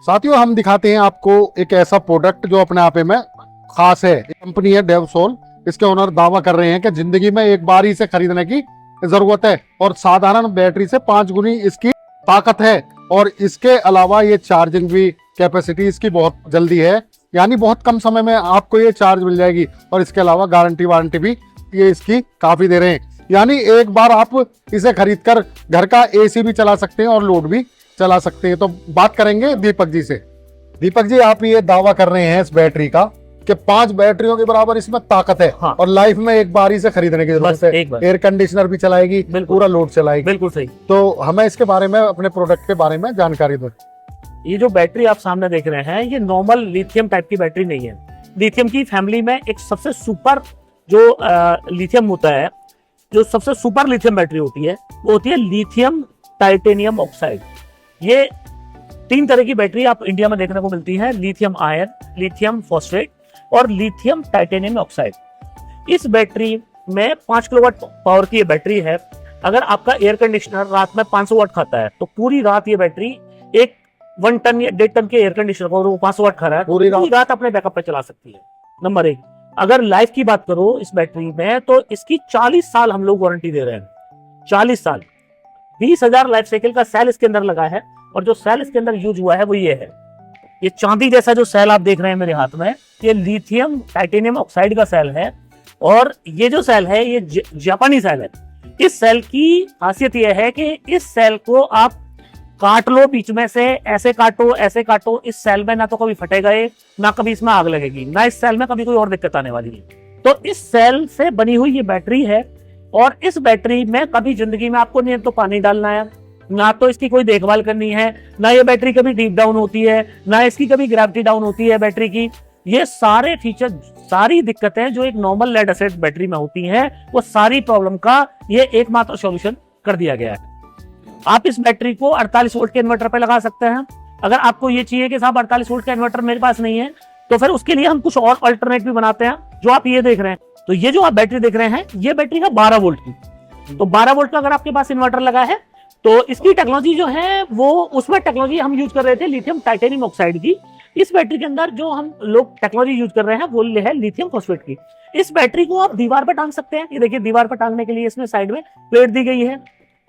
साथियों हम दिखाते हैं आपको एक ऐसा प्रोडक्ट जो अपने आप में खास है। कंपनी है डेवसोल। इसके ओनर दावा कर रहे हैं कि जिंदगी में एक बार ही इसे खरीदने की जरूरत है और साधारण बैटरी से 5 गुनी इसकी ताकत है। और इसके अलावा ये चार्जिंग भी कैपेसिटी इसकी बहुत जल्दी है, यानी बहुत कम समय में आपको ये चार्ज मिल जाएगी। और इसके अलावा गारंटी वारंटी भी ये इसकी काफी दे रहे हैं, यानी एक बार आप इसे खरीदकर घर का एसी भी चला सकते हैं और लोड भी चला सकते हैं। तो बात करेंगे दीपक जी से। दीपक जी, आप ये दावा कर रहे हैं इस बैटरी का कि 5 बैटरियों के बराबर इसमें ताकत है। हाँ। और लाइफ में एक बार ही से खरीदने की जरूरत है। एयर कंडीशनर भी चलाएगी, पूरा लोड चलाएगी। बिल्कुल सही। तो हमें इसके बारे में, अपने प्रोडक्ट के बारे में जानकारी दो। ये जो बैटरी आप सामने देख रहे हैं, ये नॉर्मल लिथियम टाइप की बैटरी नहीं है। लिथियम की फैमिली में एक सबसे सुपर जो लिथियम होता है, जो सबसे सुपर लिथियम बैटरी होती है, वो होती है लिथियम टाइटेनियम ऑक्साइड। ये 3 तरह की बैटरी आप इंडिया में देखने को मिलती है: लिथियम आयन, लिथियम फॉस्फेट और लिथियम टाइटेनियम ऑक्साइड। इस बैटरी में 5 किलोवाट पावर की ये बैटरी है। अगर आपका एयर कंडीशनर रात में 500 वाट खाता है, तो पूरी रात ये बैटरी एक 1 टन या 1.5 टन के एयर कंडीशनर को, वो 500 वाट खा रहा है, पूरी रात अपने बैकअप पे चला सकती है। नंबर 1। अगर लाइफ की बात करो इस बैटरी में, तो इसकी 40 साल हम लोग वारंटी दे रहे हैं। 40 साल। 20,000 लाइफ साइकिल का सेल इसके अंदर लगा है। और जो सेल इसके अंदर यूज हुआ है वो ये है। ये चांदी जैसा जो सेल आप देख रहे हैं मेरे हाथ में, ये लिथियम टाइटेनियम ऑक्साइड का सेल है। और ये जो सेल है, ये जापानी सेल है। इस सेल की खासियत यह है कि इस सेल को आप काट लो बीच में से, ऐसे काटो ऐसे काटो, इस सेल में ना तो कभी फटेगा ये, ना कभी इसमें आग लगेगी, ना इस सेल में कभी कोई और दिक्कत आने वाली है। तो इस सेल से बनी हुई ये बैटरी है। और इस बैटरी में कभी जिंदगी में आपको नहीं तो पानी डालना है, ना तो इसकी कोई देखभाल करनी है, ना ये बैटरी कभी डीप डाउन होती है, ना इसकी कभी ग्रेविटी डाउन होती है बैटरी की। ये सारे फीचर, सारी दिक्कतें जो एक नॉर्मल लेड एसिड बैटरी में होती हैं, वो सारी प्रॉब्लम का ये एकमात्र सॉल्यूशन कर दिया गया है। आप इस बैटरी को 48 वोल्ट के इन्वर्टर पे लगा सकते हैं। अगर आपको ये चाहिए कि साहब 48 वोल्ट का इन्वर्टर मेरे पास नहीं है, तो फिर उसके लिए हम कुछ और अल्टरनेट भी बनाते हैं, जो आप ये देख रहे हैं। तो ये जो आप बैटरी देख रहे हैं, ये बैटरी है 12 वोल्ट की। तो 12 वोल्ट का अगर आपके पास इन्वर्टर लगा है, तो इसकी टेक्नोलॉजी जो है वो, उसमें टेक्नोलॉजी हम यूज कर रहे थे लिथियम टाइटेनियम ऑक्साइड की। इस बैटरी के अंदर जो हम लोग टेक्नोलॉजी यूज कर रहे हैं वो है लिथियम फॉस्फेट की। इस बैटरी को आप दीवार पर टांग सकते हैं। ये देखिए, दीवार पर टांगने के लिए इसमें साइड में प्लेट दी गई है।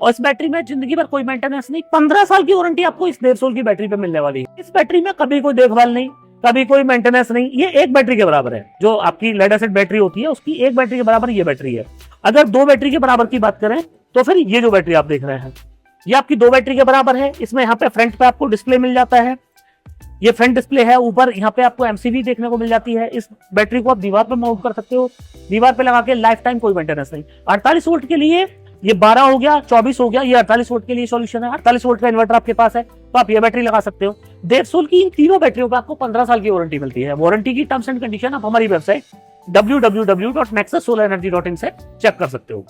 और इस बैटरी में जिंदगी भर कोई मेंटेनेंस नहीं, 15 साल की वारंटी आपको इस 150 की बैटरी पे मिलने वाली है। इस बैटरी में कभी कोई देखभाल नहीं, कभी कोई मेंटेनेंस नहीं। ये एक बैटरी के बराबर है। जो आपकी लेड एसिड बैटरी होती है, उसकी एक बैटरी के बराबर ये बैटरी है। अगर 2 बैटरी के बराबर की बात करें, तो फिर ये जो बैटरी आप देख रहे हैं, ये आपकी 2 बैटरी के बराबर है। इसमें यहाँ पे फ्रंट पे आपको डिस्प्ले मिल जाता है, ये फ्रंट डिस्प्ले है। ऊपर यहाँ पे आपको एमसीबी देखने को मिल जाती है। इस बैटरी को आप दीवार पे माउंट कर सकते हो, दीवार पे लगा के लाइफ टाइम कोई मेंटेनेंस नहीं। 48 वोल्ट के लिए ये 12 हो गया, 24 हो गया, ये 48 वोल्ट के लिए सॉल्यूशन है। 48 वोल्ट का इन्वर्टर आपके पास है, तो आप ये बैटरी लगा सकते हो। 150 की इन तीनों बैटरियों पे आपको 15 साल की वारंटी मिलती है। वारंटी की टर्म्स एंड कंडीशन आप हमारी वेबसाइट www.nexussolarenergy.in से चेक कर सकते हो।